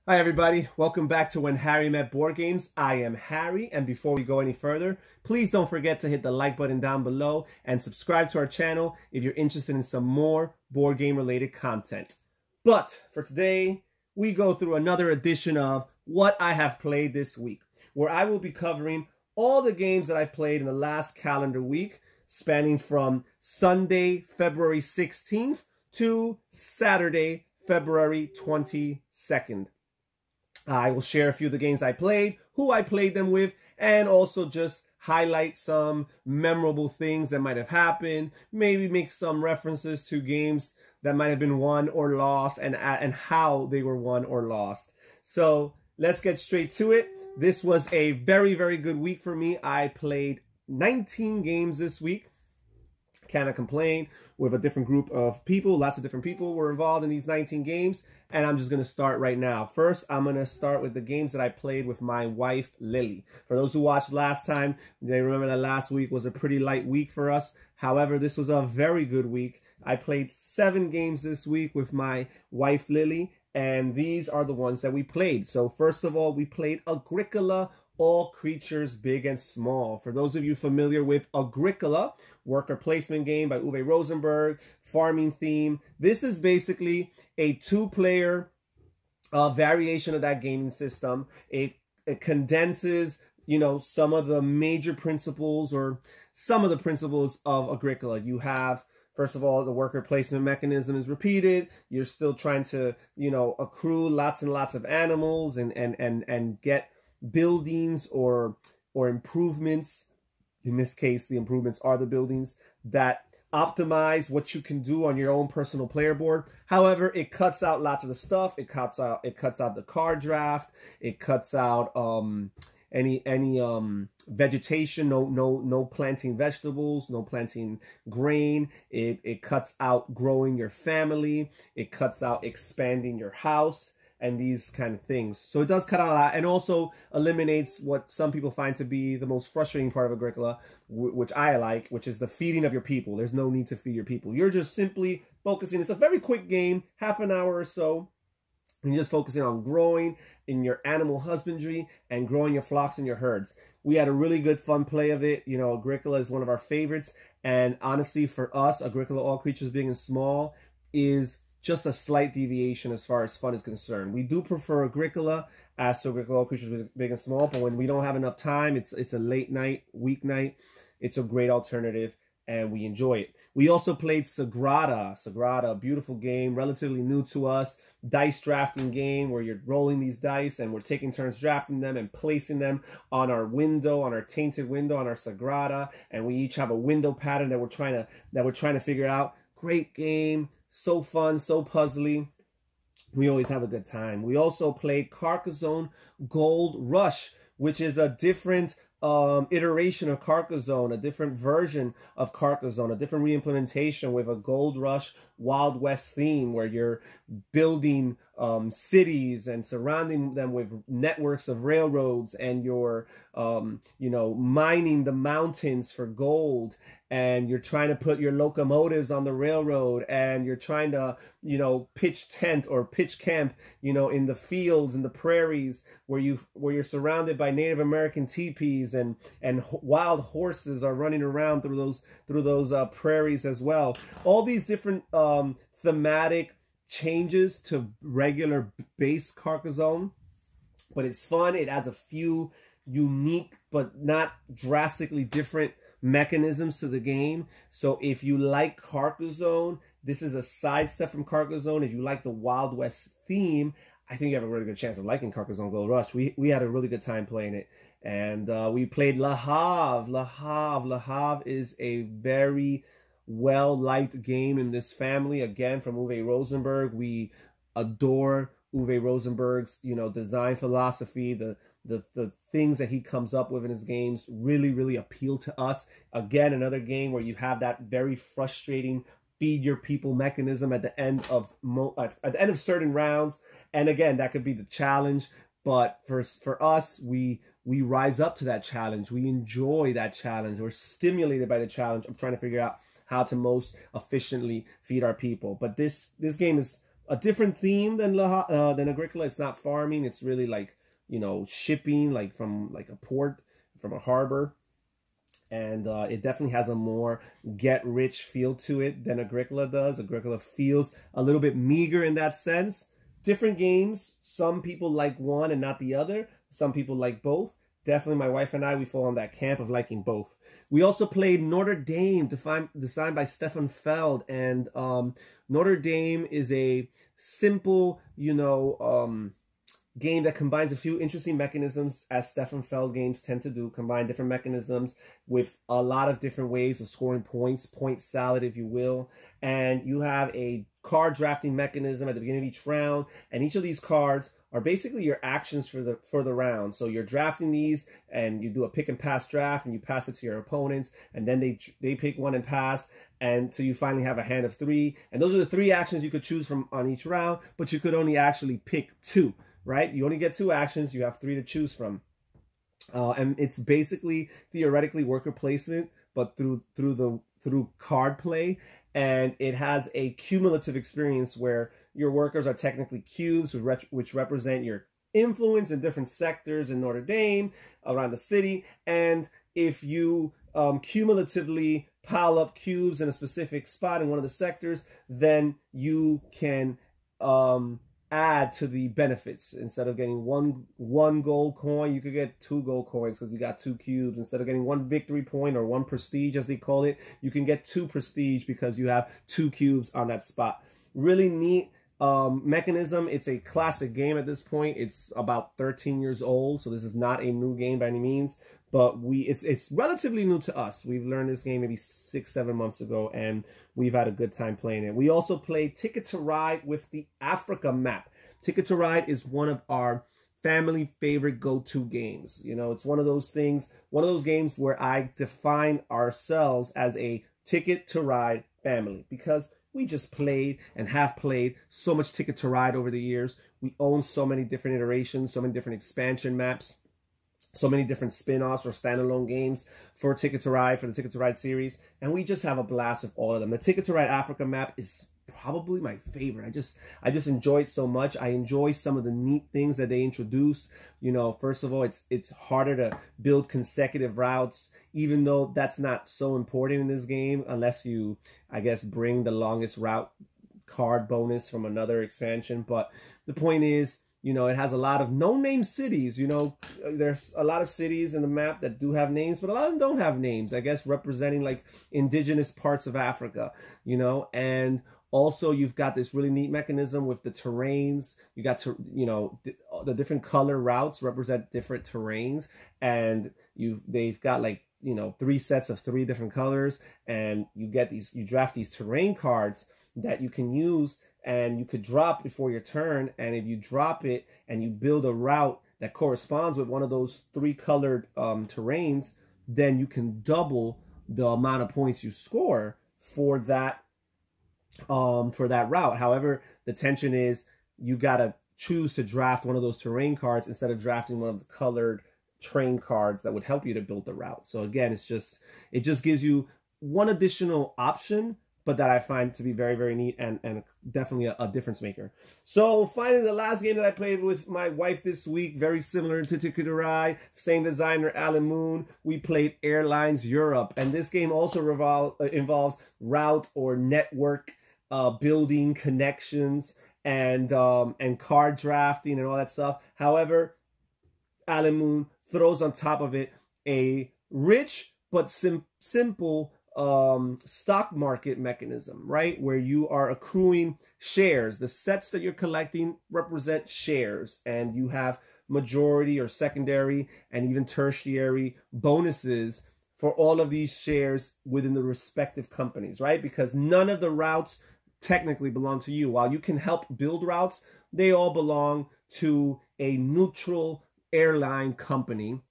Hi everybody, welcome back to When Harry Met Board Games. I am Harry, and before we go any further, please don't forget to hit the like button down below and subscribe to our channel if you're interested in some more board game related content. But for today, we go through another edition of What I Have Played This Week, where I will be covering all the games that I've played in the last calendar week, spanning from Sunday, February 16th to Saturday, February 22nd. I will share a few of the games I played, who I played them with, and also just highlight some memorable things that might have happened, maybe make some references to games that might have been won or lost and how they were won or lost. So let's get straight to it. This was a very, very good week for me. I played 19 games this week. Cannot complain, with a different group of people. Lots of different people were involved in these 19 games, and I'm just going to start right now. First, I'm going to start with the games that I played with my wife, Lily. For those who watched last time, they remember that last week was a pretty light week for us. However, this was a very good week. I played 7 games this week with my wife, Lily, and these are the ones that we played. So first of all, we played Agricola, All Creatures Big and Small. For those of you familiar with Agricola, worker placement game by Uwe Rosenberg, farming theme. This is basically a 2-player variation of that gaming system. It condenses, some of the major principles or some of the principles of Agricola. You have, first of all, the worker placement mechanism is repeated. You're still trying to, accrue lots and lots of animals and get buildings or improvements. In this case, the improvements are the buildings that optimize what you can do on your own personal player board. However, it cuts out lots of the stuff. It cuts out the card draft. It cuts out any vegetation. No planting vegetables. No planting grain. It cuts out growing your family. It cuts out expanding your house and these kind of things. So it does cut out a lot, and also eliminates what some people find to be the most frustrating part of Agricola, which I like, which is the feeding of your people. There's no need to feed your people. You're just simply focusing. It's a very quick game, half an hour or so, and you're just focusing on growing in your animal husbandry and growing your flocks and your herds. We had a really good fun play of it. Agricola is one of our favorites, and honestly, for us, Agricola All Creatures Big and Small is just a slight deviation as far as fun is concerned. We do prefer Agricola as to Agricola All Creatures Big and Small, but when we don't have enough time, it's a late night, weeknight, it's a great alternative, and we enjoy it. We also played Sagrada. Sagrada, a beautiful game, relatively new to us, dice drafting game where you're rolling these dice and we're taking turns drafting them and placing them on our window, on our tainted window, on our Sagrada, and we each have a window pattern that we're trying to figure out. Great game. So fun, so puzzly. We always have a good time. We also played Carcassonne Gold Rush, which is a different iteration of Carcassonne, a different version of Carcassonne, a different reimplementation with a Gold Rush Wild West theme where you're building cities and surrounding them with networks of railroads, and you're mining the mountains for gold, and you're trying to put your locomotives on the railroad, and you're trying to pitch tent or pitch camp in the fields and the prairies where you're surrounded by Native American teepees, and wild horses are running around through those prairies as well. All these different thematic changes to regular base Carcassonne, but it's fun. It adds a few unique but not drastically different mechanisms to the game. So if you like Carcassonne, this is a sidestep from Carcassonne. If you like the Wild West theme, I think you have a really good chance of liking Carcassonne Gold Rush. We had a really good time playing it. And we played Le Havre. Le Havre. Le Havre is a very well-liked game in this family. Again, from Uwe Rosenberg. We adore Uwe Rosenberg's, design philosophy. The things that he comes up with in his games really, really appeal to us. Again, another game where you have that very frustrating feed your people mechanism at the end of certain rounds. And again, that could be the challenge. But for us, we rise up to that challenge. We enjoy that challenge. We're stimulated by the challenge of trying to figure out how to most efficiently feed our people. But this game is a different theme than Agricola. It's not farming. It's really like, you know, shipping, like from like a port, from a harbor. And it definitely has a more get-rich feel to it than Agricola does. Agricola feels a little bit meager in that sense. Different games. Some people like one and not the other. Some people like both. Definitely my wife and I, we fall on that camp of liking both. We also played Notre Dame, designed by Stefan Feld. And Notre Dame is a simple, you know, game that combines a few interesting mechanisms, as Stefan Feld games tend to do, combine different mechanisms with a lot of different ways of scoring points, point salad, if you will. And you have a card drafting mechanism at the beginning of each round, and each of these cards are basically your actions for the round. So you're drafting these, and you do a pick and pass draft, and you pass it to your opponents, and then they pick one and pass, and so you finally have a hand of 3. And those are the 3 actions you could choose from on each round, but you could only actually pick 2. Right? You only get 2 actions. You have 3 to choose from. And it's basically theoretically worker placement, but through card play. And it has a cumulative experience where your workers are technically cubes, which represent your influence in different sectors in Notre Dame, around the city. And if you cumulatively pile up cubes in a specific spot in one of the sectors, then you can add to the benefits. Instead of getting one gold coin, you could get 2 gold coins because you got 2 cubes. Instead of getting 1 victory point or 1 prestige, as they call it, you can get 2 prestige because you have 2 cubes on that spot. Really neat mechanism. It's a classic game at this point. It's about 13 years old, so this is not a new game by any means. But it's relatively new to us. We've learned this game maybe 6-7 months ago, and we've had a good time playing it. We also played Ticket to Ride with the Africa map. Ticket to Ride is one of our family favorite go-to games. You know, it's one of those things, one of those games where I define ourselves as a Ticket to Ride family, because we just played and have played so much Ticket to Ride over the years. We own so many different iterations, so many different expansion maps, so many different spin-offs or standalone games for Ticket to Ride, for the Ticket to Ride series, and we just have a blast with all of them. The Ticket to Ride Africa map is probably my favorite. I just enjoy it so much. I enjoy some of the neat things that they introduce. You know, first of all, it's harder to build consecutive routes, even though that's not so important in this game, unless you, I guess, bring the longest route card bonus from another expansion. But the point is, you know, it has a lot of no-name cities. You know, there's a lot of cities in the map that do have names, but a lot of them don't have names, I guess, representing like indigenous parts of Africa, you know. And also you've got this really neat mechanism with the terrains. You got to, you know, the different color routes represent different terrains, and they've got like, you know, 3 sets of 3 different colors, and you draft these terrain cards that you can use, and you could drop before your turn. And if you drop it and you build a route that corresponds with one of those 3 colored terrains, then you can double the amount of points you score for that route. However, the tension is you gotta choose to draft one of those terrain cards instead of drafting one of the colored train cards that would help you to build the route. So again, it just gives you one additional option, but that I find to be very, very neat and definitely a difference maker. So finally, the last game that I played with my wife this week, very similar to Ticket to Ride, same designer, Alan Moon, we played Airlines Europe. And this game also involves route or network building connections and card drafting and all that stuff. However, Alan Moon throws on top of it a rich but simple stock market mechanism, right? Where you are accruing shares. The sets that you're collecting represent shares, and you have majority or secondary and even tertiary bonuses for all of these shares within the respective companies, right? Because none of the routes technically belong to you. While you can help build routes, they all belong to a neutral airline company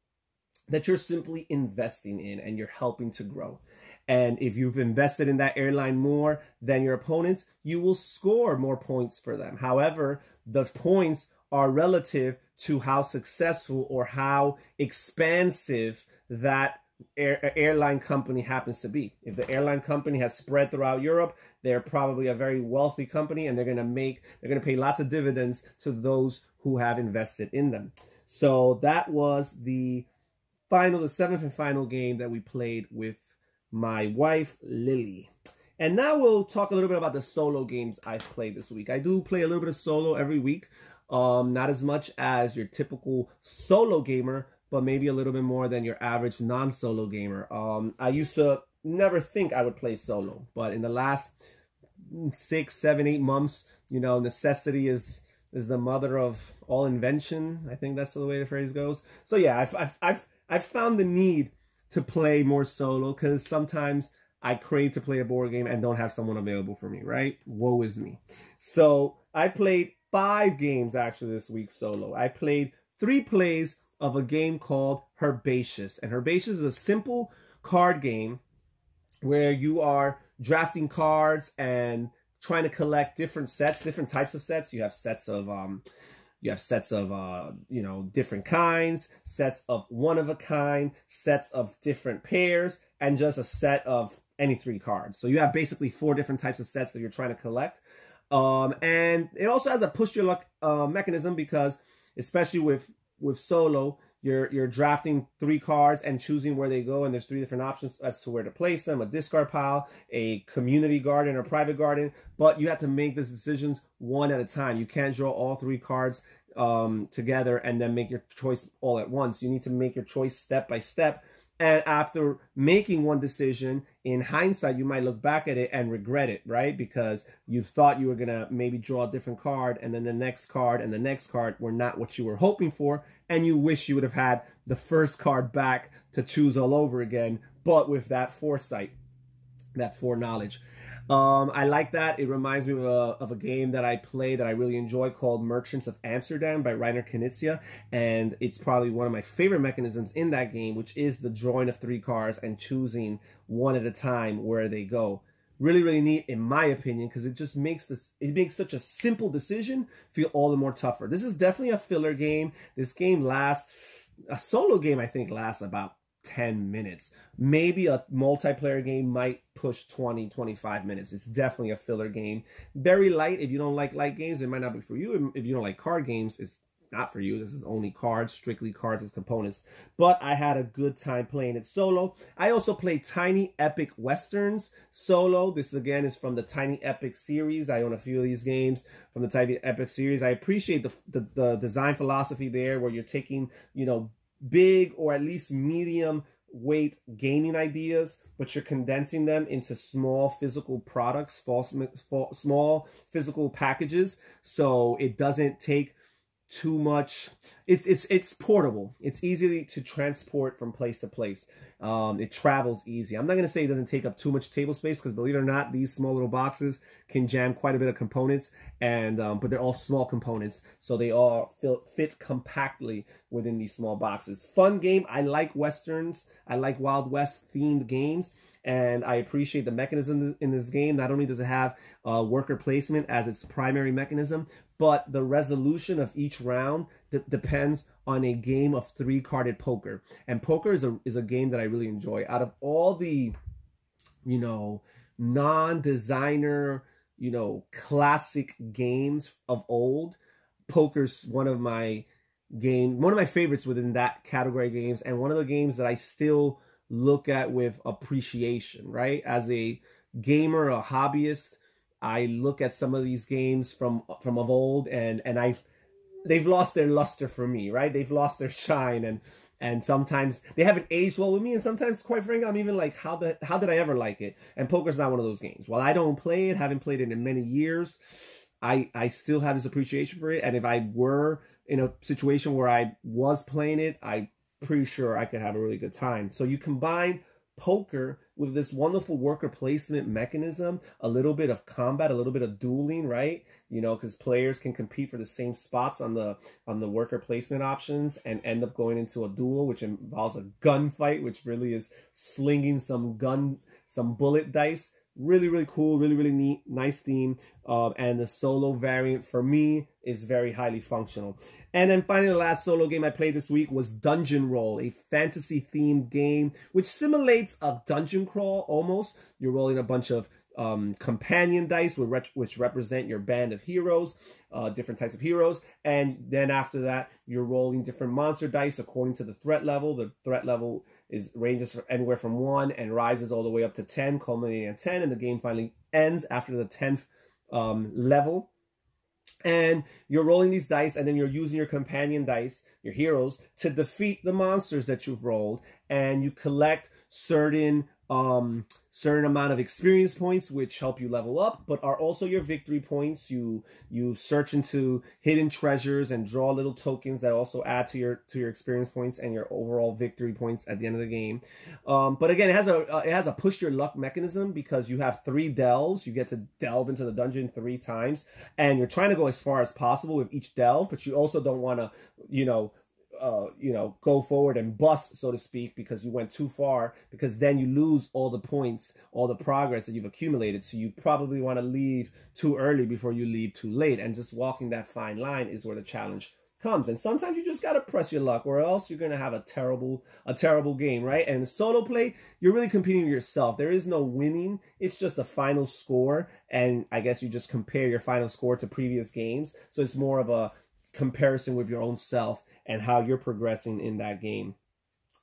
that you're simply investing in and you're helping to grow. And if you've invested in that airline more than your opponents, you will score more points for them. However, the points are relative to how successful or how expansive that airline company happens to be. If the airline company has spread throughout Europe, they're probably a very wealthy company, and they're going to pay lots of dividends to those who have invested in them. So that was the seventh and final game that we played with my wife, Lily. And now we'll talk a little bit about the solo games I've played this week. I do play a little bit of solo every week. Not as much as your typical solo gamer, but maybe a little bit more than your average non-solo gamer. I used to never think I would play solo, but in the last 6, 7, 8 months, you know, necessity is the mother of all invention. I think that's the way the phrase goes. So yeah, I've found the need to play more solo because sometimes I crave to play a board game and don't have someone available for me, right? Woe is me. So I played 5 games actually this week solo. I played 3 plays of a game called Herbaceous. And Herbaceous is a simple card game where you are drafting cards and trying to collect different types of sets. You have sets of you know, different kinds, sets of one of a kind, sets of different pairs, and just a set of any 3 cards. So you have basically 4 different types of sets that you're trying to collect. And it also has a push your luck mechanism because, especially with solo, you're drafting 3 cards and choosing where they go, and there's 3 different options as to where to place them: a discard pile, a community garden, or private garden. But you have to make these decisions one at a time. You can't draw all 3 cards together and then make your choice all at once. You need to make your choice step by step. And after making one decision, in hindsight, you might look back at it and regret it, right? Because you thought you were going to maybe draw a different card, and then the next card and the next card were not what you were hoping for, and you wish you would have had the first card back to choose all over again, but with that foresight, that foreknowledge. I like that. It reminds me of a game that I play that I really enjoy called Merchants of Amsterdam by Reiner Knizia, and it's probably one of my favorite mechanisms in that game, which is the drawing of 3 cards and choosing one at a time where they go. Really, really neat in my opinion, because it just makes such a simple decision feel all the more tougher. This is definitely a filler game. This game a solo game I think lasts about 10 minutes. Maybe a multiplayer game might push 20, 25 minutes. It's definitely a filler game. Very light. If you don't like light games, it might not be for you. If you don't like card games, it's not for you. This is only cards, strictly cards as components. But I had a good time playing it solo. I also played Tiny Epic Westerns solo. This again is from the Tiny Epic series. I own a few of these games from the Tiny Epic series. I appreciate the design philosophy there, where you're taking, you know, big or at least medium weight gaming ideas, but you're condensing them into small physical products, small physical packages, so it doesn't take too much. It's portable. It's easy to transport from place to place. It travels easy. I'm not going to say it doesn't take up too much table space, because believe it or not, these small little boxes can jam quite a bit of components, and but they're all small components, so they all fit compactly within these small boxes. Fun game. I like Westerns. I like Wild West themed games, and I appreciate the mechanism in this game. Not only does it have worker placement as its primary mechanism, but the resolution of each round depends on a game of 3-carded poker. And poker is a game that I really enjoy. Out of all the, you know, non-designer, you know, classic games of old, poker's one of my favorites within that category of games, and one of the games that I still look at with appreciation, right? As a gamer, a hobbyist, I look at some of these games from of old, and they've lost their luster for me, right? They've lost their shine, and sometimes they haven't aged well with me, and sometimes, quite frankly, I'm even like, how did I ever like it? And poker's not one of those games. While I don't play it, haven't played it in many years, I still have this appreciation for it, and if I were in a situation where I was playing it, I'm pretty sure I could have a really good time. So you combine poker with this wonderful worker placement mechanism, a little bit of combat, a little bit of dueling, right? You know, because players can compete for the same spots on the worker placement options and end up going into a duel, which involves a gunfight, which really is slinging some bullet dice Really, really cool, really, really neat, nice theme. And the solo variant for me is very highly functional. And then finally, the last solo game I played this week was Dungeon Roll, a fantasy-themed game which simulates a dungeon crawl almost. You're rolling a bunch of companion dice, which represent your band of heroes, different types of heroes. And then after that, you're rolling different monster dice according to the threat level. The threat level ranges anywhere from 1 and rises all the way up to 10, culminating at 10. And the game finally ends after the 10th level. And you're rolling these dice, and then you're using your companion dice, your heroes, to defeat the monsters that you've rolled. And you collect certain amount of experience points, which help you level up, but are also your victory points. You search into hidden treasures and draw little tokens that also add to your experience points and your overall victory points at the end of the game. But again, it has a push your luck mechanism, because you have 3 delves. You get to delve into the dungeon 3 times, and you're trying to go as far as possible with each delve, but you also don't want to, go forward and bust, so to speak, because you went too far, because then you lose all the points, all the progress that you've accumulated. So you probably want to leave too early before you leave too late. And just walking that fine line is where the challenge comes. And sometimes you just got to press your luck, or else you're going to have a terrible game, right? And solo play, you're really competing with yourself. There is no winning. It's just a final score. And I guess you just compare your final score to previous games. So it's more of a comparison with your own self and how you're progressing in that game.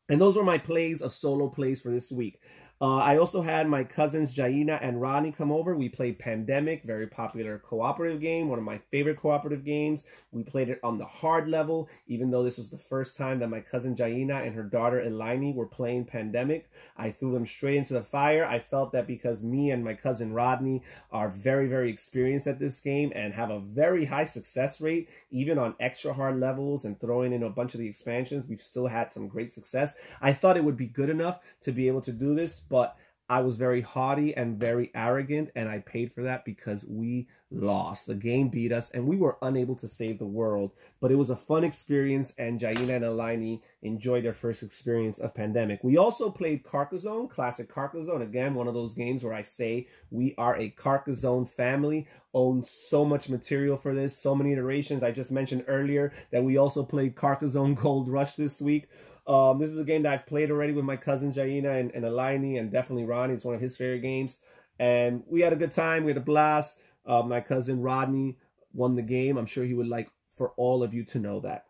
And those were my plays of solo plays for this week. I also had my cousins Jaina and Ronnie come over. We played Pandemic, very popular cooperative game, one of my favorite cooperative games. We played it on the hard level, even though this was the first time that my cousin Jaina and her daughter Elaine were playing Pandemic. I threw them straight into the fire. I felt that because me and my cousin Rodney are very, very experienced at this game and have a very high success rate, even on extra hard levels and throwing in a bunch of the expansions, we've still had some great success. I thought it would be good enough to be able to do this, but I was very haughty and very arrogant, and I paid for that because we lost. The game beat us, and we were unable to save the world. But it was a fun experience, and Jaina and Elaine enjoyed their first experience of Pandemic. We also played Carcassonne, classic Carcassonne. Again, one of those games where I say we are a Carcassonne family, own so much material for this, so many iterations. I just mentioned earlier that we also played Carcassonne Gold Rush this week. This is a game that I've played already with my cousin Jaina and Elaine, and definitely Ronnie. It's one of his favorite games. And we had a good time. We had a blast. My cousin Rodney won the game. I'm sure he would like for all of you to know that.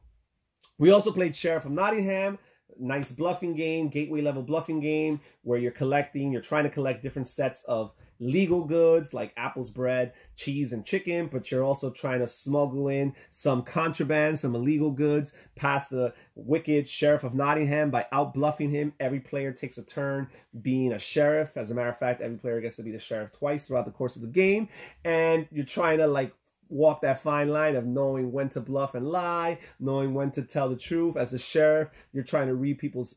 We also played Sheriff of Nottingham. Nice bluffing game, gateway level bluffing game, where you're trying to collect different sets of legal goods like apples, bread, cheese, and chicken, but you're also trying to smuggle in some contraband, some illegal goods past the wicked Sheriff of Nottingham by out bluffing him. Every player takes a turn being a sheriff. As a matter of fact, every player gets to be the sheriff twice throughout the course of the game, and you're trying to walk that fine line of knowing when to bluff and lie, knowing when to tell the truth. As a sheriff, you're trying to read people's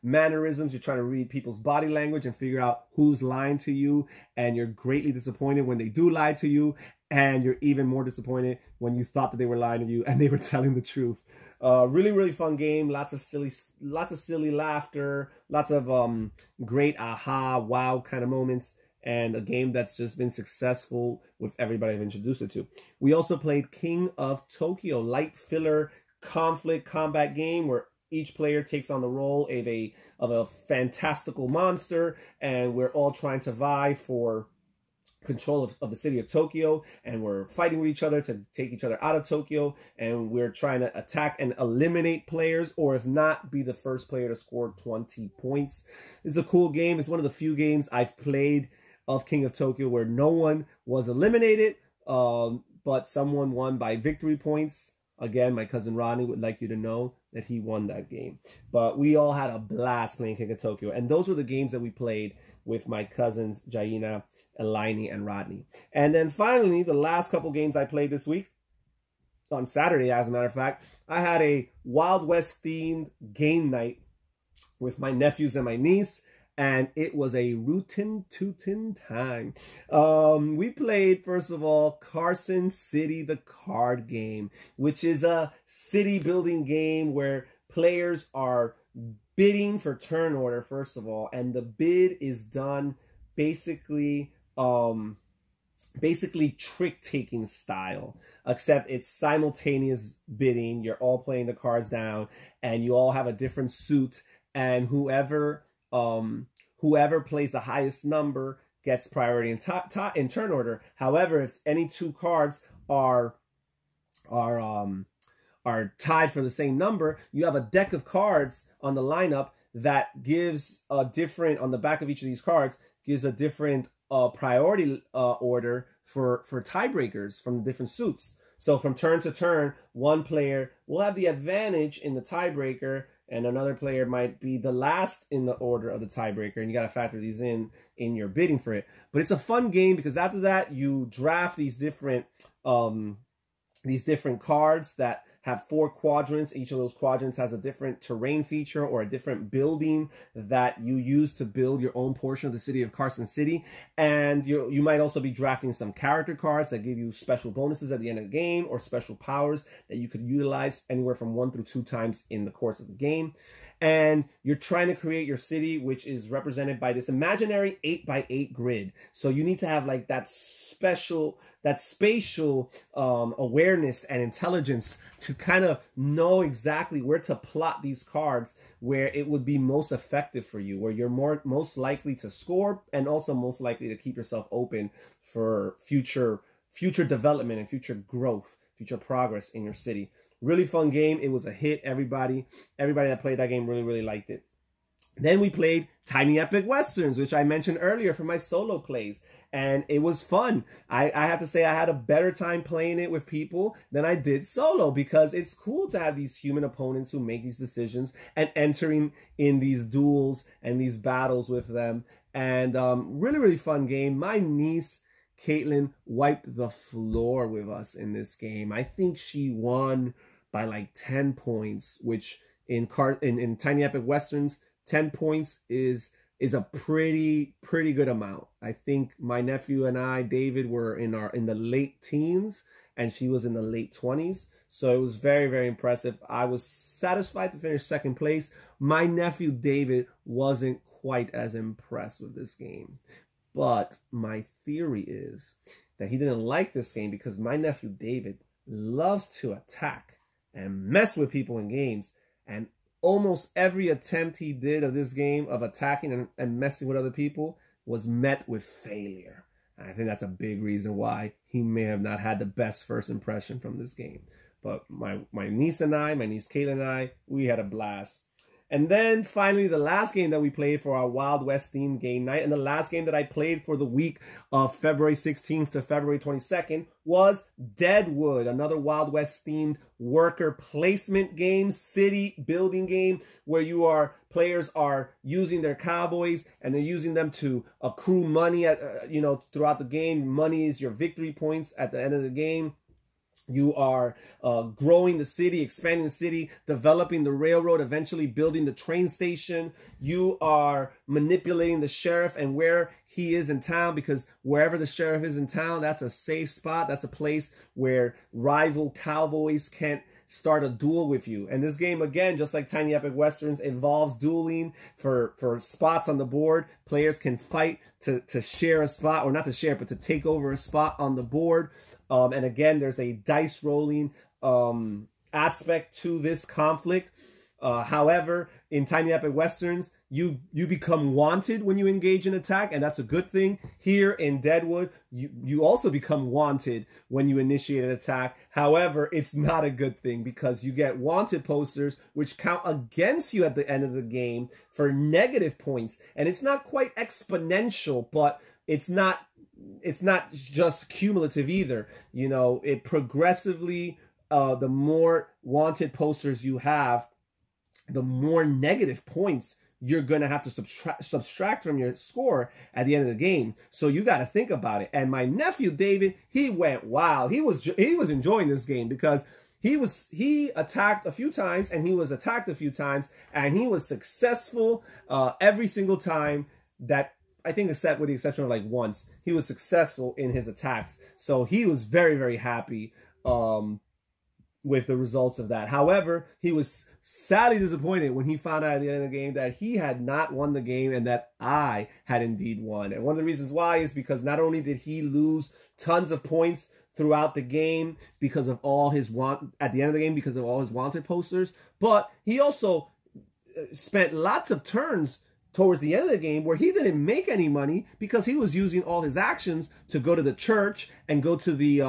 mannerisms, you're trying to read people's body language and figure out who's lying to you, and you're greatly disappointed when they do lie to you, and you're even more disappointed when you thought that they were lying to you and they were telling the truth. Really, really fun game. Lots of silly laughter, lots of great aha, wow kind of moments. And a game that's just been successful with everybody I've introduced it to. We also played King of Tokyo, light filler conflict combat game where each player takes on the role of a fantastical monster, and we're all trying to vie for control of the city of Tokyo, and we're fighting with each other to take each other out of Tokyo, and we're trying to attack and eliminate players, or if not, be the first player to score 20 points. It's a cool game. It's one of the few games I've played of King of Tokyo where no one was eliminated, but someone won by victory points. Again, my cousin Ronnie would like you to know that he won that game. But we all had a blast playing King of Tokyo. And those were the games that we played with my cousins Jaina, Elaine, and Rodney. And then finally, the last couple games I played this week, on Saturday, as a matter of fact, I had a Wild West themed game night with my nephews and my niece. And it was a rootin' tootin' time. We played, first of all, Carson City, the card game, which is a city building game where players are bidding for turn order, first of all. And the bid is done basically basically trick-taking style, except it's simultaneous bidding. You're all playing the cards down, and you all have a different suit, and whoever plays the highest number gets priority in turn order. However, if any two cards are tied for the same number, you have a deck of cards on the lineup that gives a different, on the back of each of these cards, gives a different priority order for tiebreakers from the different suits. So from turn to turn, one player will have the advantage in the tiebreaker, and another player might be the last in the order of the tiebreaker, and you got to factor these in your bidding for it. But it's a fun game because after that, you draft these different cards that have 4 quadrants. Each of those quadrants has a different terrain feature or a different building that you use to build your own portion of the city of Carson City. And you might also be drafting some character cards that give you special bonuses at the end of the game, or special powers that you could utilize anywhere from 1 through 2 times in the course of the game. And you're trying to create your city, which is represented by this imaginary 8x8 grid. So you need to have like that spatial awareness and intelligence to kind of know exactly where to plot these cards, where it would be most effective for you, where you're most likely to score, and also most likely to keep yourself open for future development and future growth, future progress in your city. Really fun game. It was a hit. Everybody that played that game really liked it. Then we played Tiny Epic Westerns, which I mentioned earlier for my solo plays, and it was fun. I have to say I had a better time playing it with people than I did solo, because it's cool to have these human opponents who make these decisions and entering in these duels and these battles with them. And really fun game. My niece Caitlin wiped the floor with us in this game. I think she won by like 10 points, which in Tiny Epic Westerns, 10 points is a pretty good amount. I think my nephew and I, David, were in the late teens, and she was in the late 20s. So it was very impressive. I was satisfied to finish second place. My nephew David wasn't quite as impressed with this game. But my theory is that he didn't like this game because my nephew David loves to attack and mess with people in games. And almost every attempt he did of this game of attacking and messing with other people was met with failure. And I think that's a big reason why he may have not had the best first impression from this game. But my niece Caitlin and I, we had a blast. And then finally, the last game that we played for our Wild West themed game night, and the last game that I played for the week of February 16th to February 22nd, was Deadwood, another Wild West themed worker placement game, city building game, where players are using their cowboys and they're using them to accrue money throughout the game. Money is your victory points at the end of the game. You are growing the city, expanding the city, developing the railroad, eventually building the train station. You are manipulating the sheriff and where he is in town, because wherever the sheriff is in town, that's a safe spot. That's a place where rival cowboys can't start a duel with you. And this game, again, just like Tiny Epic Westerns, involves dueling for spots on the board. Players can fight to share a spot, or not to share, but to take over a spot on the board. And again, there's a dice rolling aspect to this conflict. However, in Tiny Epic Westerns, you become wanted when you engage in attack, and that's a good thing. Here in Deadwood, you also become wanted when you initiate an attack. However, it's not a good thing, because you get wanted posters which count against you at the end of the game for negative points. And it's not quite exponential, but it's not just cumulative either. You know, it progressively, the more wanted posters you have, the more negative points you're going to have to subtract from your score at the end of the game. So you got to think about it. And my nephew David, he went wild. He was enjoying this game because he attacked a few times and he was attacked a few times, and he was successful every single time. That, I think, except with the exception of like once, he was successful in his attacks. So he was very happy with the results of that. However, he was sadly disappointed when he found out at the end of the game that he had not won the game and that I had indeed won. And one of the reasons why is because not only did he lose tons of points throughout the game because of all his at the end of the game because of all his wanted posters, but he also spent lots of turns towards the end of the game where he didn't make any money because he was using all his actions to go to the church and go to the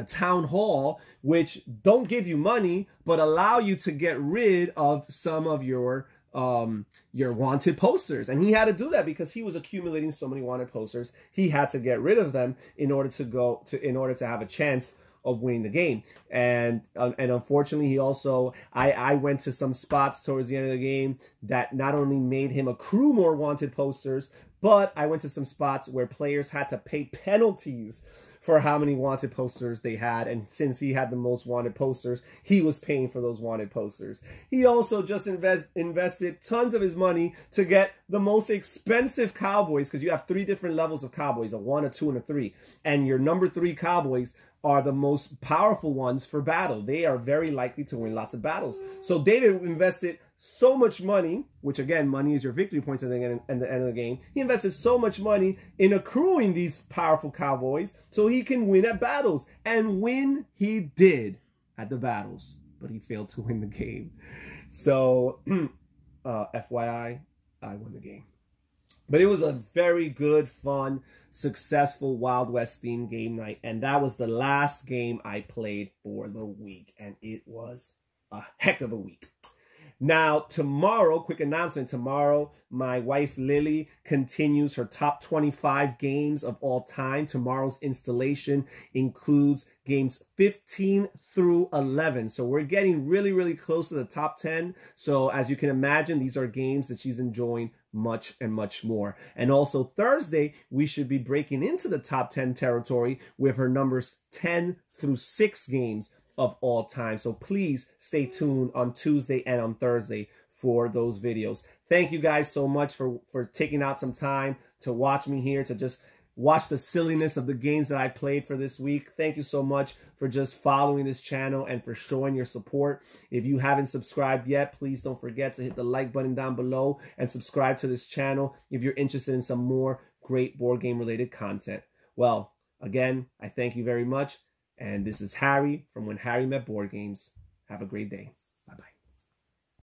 town hall, which don't give you money but allow you to get rid of some of your wanted posters. And he had to do that because he was accumulating so many wanted posters. He had to get rid of them in order to have a chance of winning the game. And unfortunately, he also, I went to some spots towards the end of the game that not only made him accrue more wanted posters, but I went to some spots where players had to pay penalties for how many wanted posters they had. And since he had the most wanted posters, he was paying for those wanted posters. He also just invested tons of his money to get the most expensive cowboys, because you have 3 different levels of cowboys, a 1, a 2, and a 3. And your number 3 cowboys are the most powerful ones for battle. They are very likely to win lots of battles. So David invested so much money, which again, money is your victory points at the end of the game. He invested so much money in accruing these powerful cowboys so he can win at battles. And win he did at the battles, but he failed to win the game. So FYI, I won the game. But it was a very good, fun, successful Wild West themed game night. And that was the last game I played for the week. And it was a heck of a week. Now, tomorrow, quick announcement, tomorrow, my wife Lily continues her top 25 games of all time. Tomorrow's installation includes games 15 through 11. So we're getting really, really close to the top 10. So as you can imagine, these are games that she's enjoying much and much more. And also Thursday, we should be breaking into the top 10 territory with her numbers 10 through 6 games of all time. So please stay tuned on Tuesday and on Thursday for those videos. Thank you guys so much for taking out some time to watch me here, to just watch the silliness of the games that I played for this week. Thank you so much for just following this channel and for showing your support. If you haven't subscribed yet, please don't forget to hit the like button down below and subscribe to this channel if you're interested in some more great board game related content. Well, again, I thank you very much. And this is Harry from When Harry Met Board Games. Have a great day.